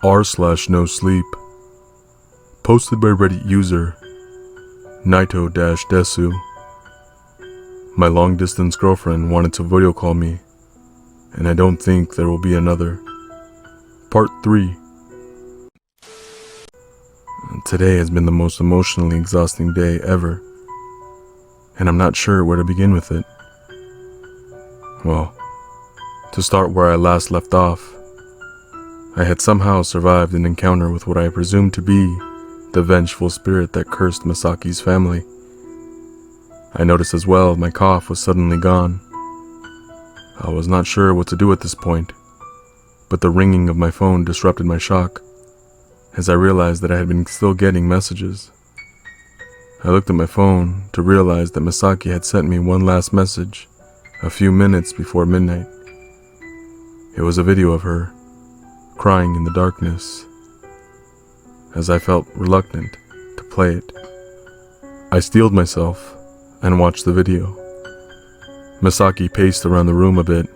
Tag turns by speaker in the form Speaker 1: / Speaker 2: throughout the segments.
Speaker 1: r/Nosleep. Posted by Reddit user Naito-Desu. My long-distance girlfriend wanted to video call me, and I don't think there will be another. Part 3. Today has been the most emotionally exhausting day ever, and I'm not sure where to begin with it. Well, to start where I last left off, I had somehow survived an encounter with what I presumed to be the vengeful spirit that cursed Misaki's family. I noticed as well my cough was suddenly gone. I was not sure what to do at this point, but the ringing of my phone disrupted my shock, as I realized that I had been still getting messages. I looked at my phone to realize that Misaki had sent me one last message a few minutes before midnight. It was a video of her, crying in the darkness, as I felt reluctant to play it. I steeled myself and watched the video. Misaki paced around the room a bit,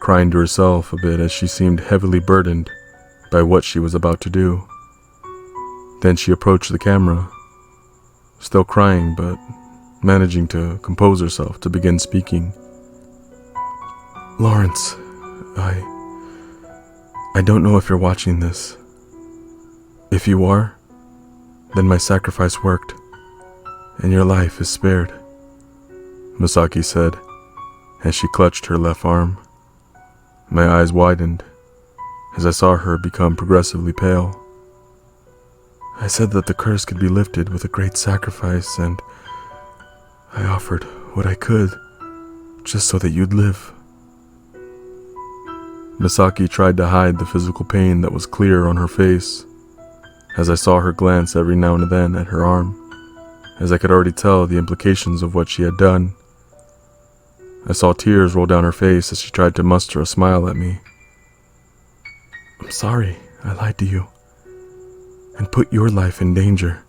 Speaker 1: crying to herself a bit as she seemed heavily burdened by what she was about to do. Then she approached the camera, still crying but managing to compose herself to begin speaking. "Lawrence, I don't know if you're watching this. If you are, then my sacrifice worked, and your life is spared," Misaki said, as she clutched her left arm. My eyes widened as I saw her become progressively pale. "I said that the curse could be lifted with a great sacrifice, and I offered what I could just so that you'd live." Misaki tried to hide the physical pain that was clear on her face, as I saw her glance every now and then at her arm, as I could already tell the implications of what she had done. I saw tears roll down her face as she tried to muster a smile at me. "I'm sorry I lied to you and put your life in danger.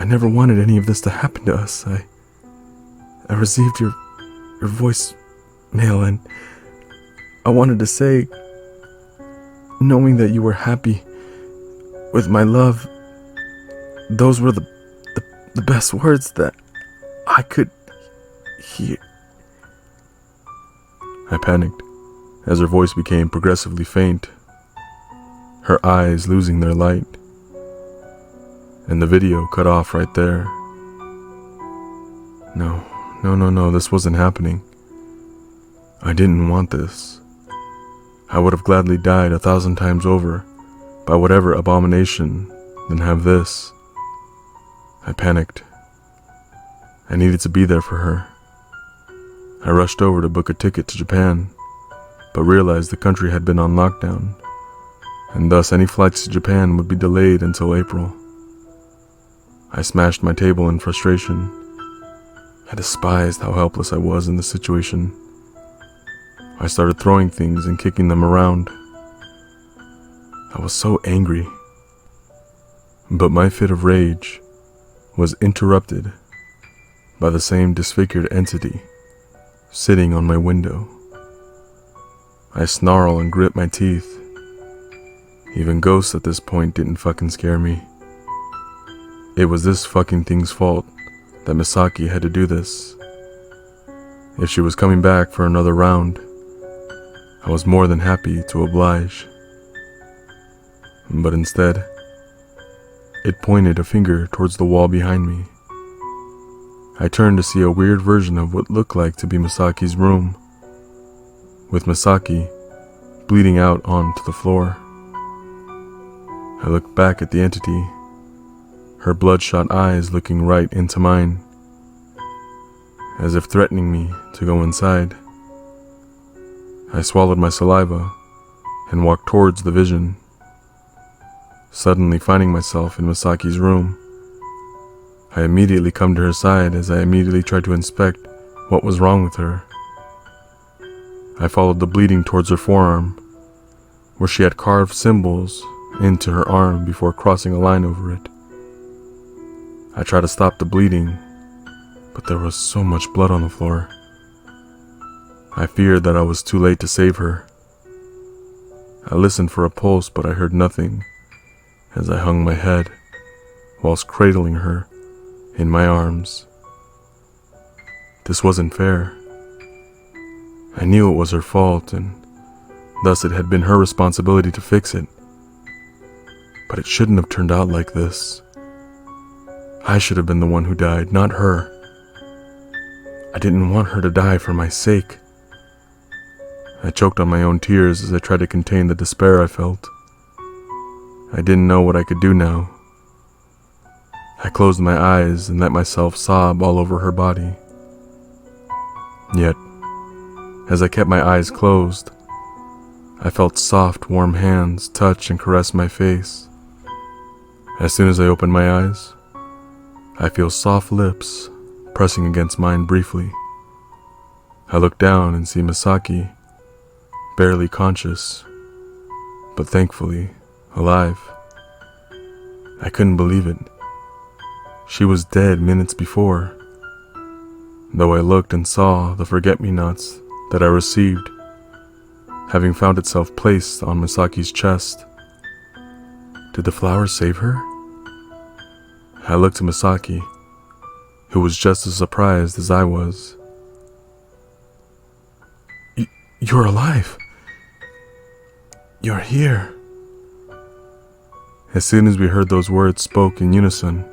Speaker 1: I never wanted any of this to happen to us. I received your voicemail, and I wanted to say, knowing that you were happy with my love, those were the best words that I could hear." I panicked as her voice became progressively faint, her eyes losing their light, and the video cut off right there. No, this wasn't happening. I didn't want this. I would have gladly died 1,000 times over by whatever abomination than have this. I panicked. I needed to be there for her. I rushed over to book a ticket to Japan, but realized the country had been on lockdown, and thus any flights to Japan would be delayed until April. I smashed my table in frustration. I despised how helpless I was in this situation. I started throwing things and kicking them around. I was so angry. But my fit of rage was interrupted by the same disfigured entity sitting on my window. I snarl and grit my teeth. Even ghosts at this point didn't fucking scare me. It was this fucking thing's fault that Misaki had to do this. If she was coming back for another round, I was more than happy to oblige. But instead, it pointed a finger towards the wall behind me. I turned to see a weird version of what looked like to be Misaki's room, with Misaki bleeding out onto the floor. I looked back at the entity, her bloodshot eyes looking right into mine, as if threatening me to go inside. I swallowed my saliva and walked towards the vision, suddenly finding myself in Misaki's room. I immediately come to her side as I immediately tried to inspect what was wrong with her. I followed the bleeding towards her forearm, where she had carved symbols into her arm before crossing a line over it. I tried to stop the bleeding, but there was so much blood on the floor. I feared that I was too late to save her. I listened for a pulse, but I heard nothing as I hung my head whilst cradling her in my arms. This wasn't fair. I knew it was her fault, and thus it had been her responsibility to fix it. But it shouldn't have turned out like this. I should have been the one who died, not her. I didn't want her to die for my sake. I choked on my own tears as I tried to contain the despair I felt. I didn't know what I could do now. I closed my eyes and let myself sob all over her body. Yet, as I kept my eyes closed, I felt soft, warm hands touch and caress my face. As soon as I opened my eyes, I feel soft lips pressing against mine briefly. I look down and see Misaki, barely conscious, but thankfully alive. I couldn't believe it. She was dead minutes before, though I looked and saw the forget-me-nots that I received, having found itself placed on Misaki's chest. Did the flower save her? I looked to Misaki, who was just as surprised as I was. You're alive. You're here. As soon as we heard those words spoke in unison,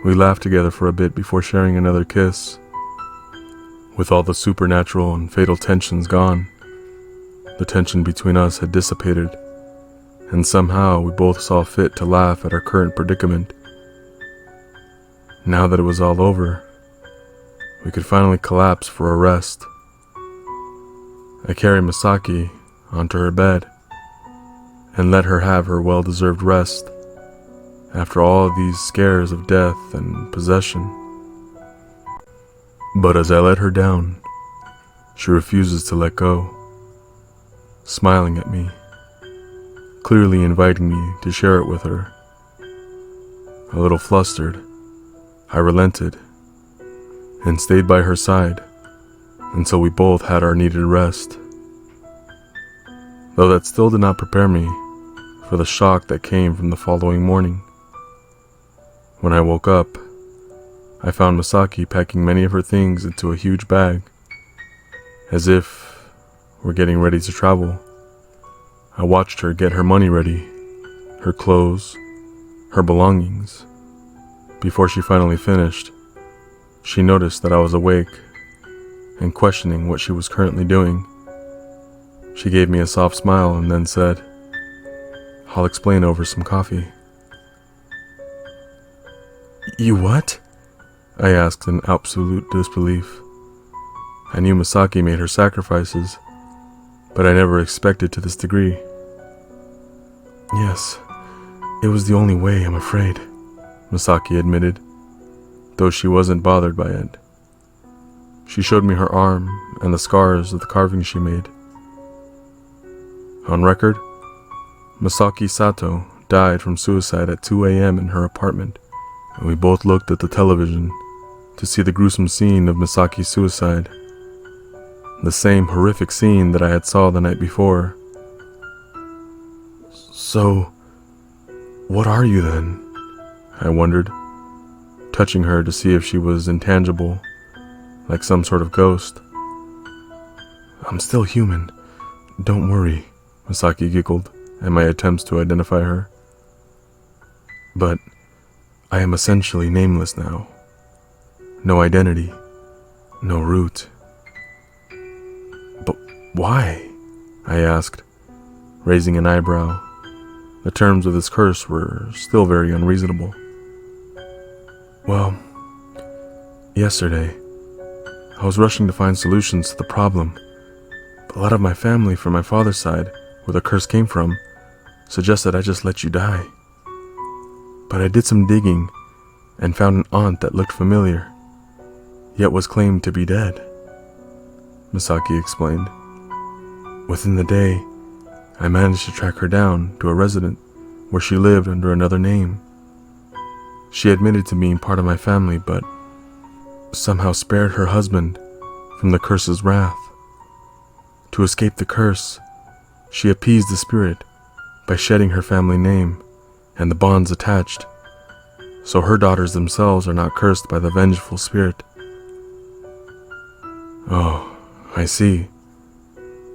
Speaker 1: we laughed together for a bit before sharing another kiss. With all the supernatural and fatal tensions gone, the tension between us had dissipated, and somehow we both saw fit to laugh at our current predicament. Now that it was all over, we could finally collapse for a rest. I carried Misaki onto her bed and let her have her well-deserved rest after all of these scares of death and possession. But as I let her down, she refuses to let go, smiling at me, clearly inviting me to share it with her. A little flustered, I relented and stayed by her side until we both had our needed rest. Though that still did not prepare me for the shock that came from the following morning. When I woke up, I found Misaki packing many of her things into a huge bag, as if we're getting ready to travel. I watched her get her money ready, her clothes, her belongings. Before she finally finished, she noticed that I was awake and questioning what she was currently doing. She gave me a soft smile and then said, "I'll explain over some coffee." You what? I asked in absolute disbelief. I knew Misaki made her sacrifices, but I never expected to this degree. Yes, it was the only way, I'm afraid, Misaki admitted, though she wasn't bothered by it. She showed me her arm and the scars of the carving she made. On record, Misaki Sato died from suicide at 2 a.m. in her apartment, and we both looked at the television to see the gruesome scene of Misaki's suicide. The same horrific scene that I had saw the night before. So, what are you then? I wondered, touching her to see if she was intangible, like some sort of ghost. I'm still human, don't worry, Misaki giggled at my attempts to identify her. But I am essentially nameless now. No identity, no root. But why? I asked, raising an eyebrow. The terms of this curse were still very unreasonable. Well, yesterday, I was rushing to find solutions to the problem, but a lot of my family from my father's side, where the curse came from, suggested I just let you die. But I did some digging and found an aunt that looked familiar, yet was claimed to be dead, Misaki explained. Within the day, I managed to track her down to a residence where she lived under another name. She admitted to being part of my family, but somehow spared her husband from the curse's wrath. To escape the curse, She appeased the spirit by shedding her family name and the bonds attached, so her daughters themselves are not cursed by the vengeful spirit. Oh, I see.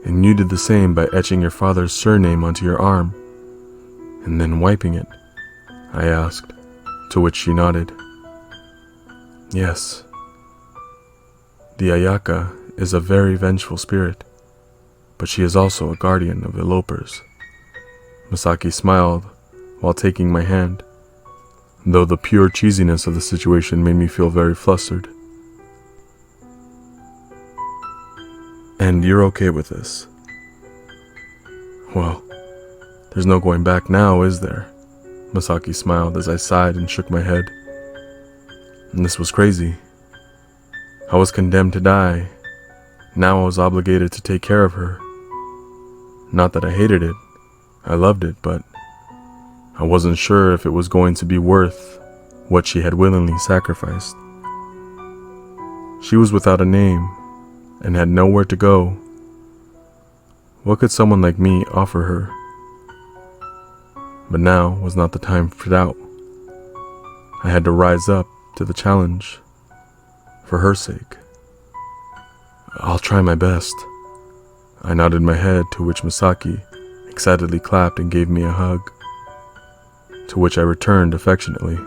Speaker 1: And you did the same by etching your father's surname onto your arm, and then wiping it, I asked, to which she nodded. Yes. The Ayaka is a very vengeful spirit, but she is also a guardian of elopers. Misaki smiled while taking my hand, though the pure cheesiness of the situation made me feel very flustered. And you're okay with this? Well, there's no going back now, is there? Misaki smiled as I sighed and shook my head. And this was crazy. I was condemned to die. Now I was obligated to take care of her. Not that I hated it. I loved it, but I wasn't sure if it was going to be worth what she had willingly sacrificed. She was without a name and had nowhere to go. What could someone like me offer her? But now was not the time for doubt. I had to rise up to the challenge, for her sake. I'll try my best. I nodded my head, to which Misaki excitedly clapped and gave me a hug, to which I returned affectionately.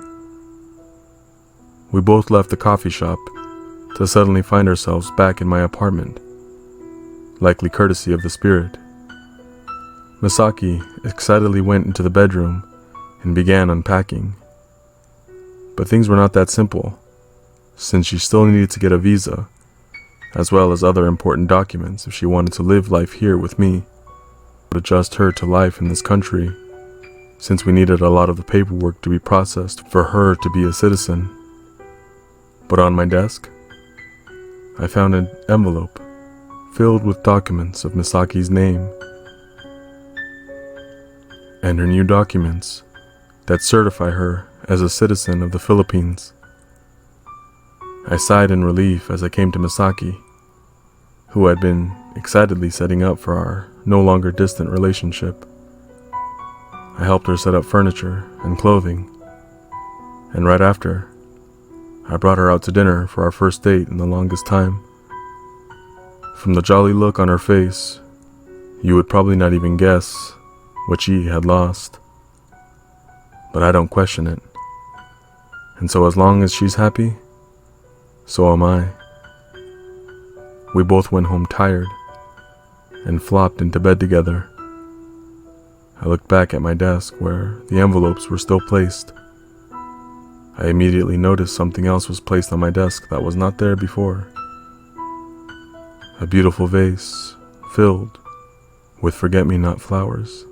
Speaker 1: We both left the coffee shop to suddenly find ourselves back in my apartment, likely courtesy of the spirit. Misaki excitedly went into the bedroom and began unpacking. But things were not that simple, since she still needed to get a visa, as well as other important documents if she wanted to live life here with me. But adjust her to life in this country, since we needed a lot of the paperwork to be processed for her to be a citizen. But on my desk, I found an envelope filled with documents of Misaki's name and her new documents that certify her as a citizen of the Philippines. I sighed in relief as I came to Misaki, who had been excitedly setting up for our no longer distant relationship. I helped her set up furniture and clothing, and right after, I brought her out to dinner for our first date in the longest time. From the jolly look on her face, you would probably not even guess what she had lost. But I don't question it. And so as long as she's happy, so am I. We both went home tired and flopped into bed together. I looked back at my desk where the envelopes were still placed. I immediately noticed something else was placed on my desk that was not there before. A beautiful vase filled with forget-me-not flowers.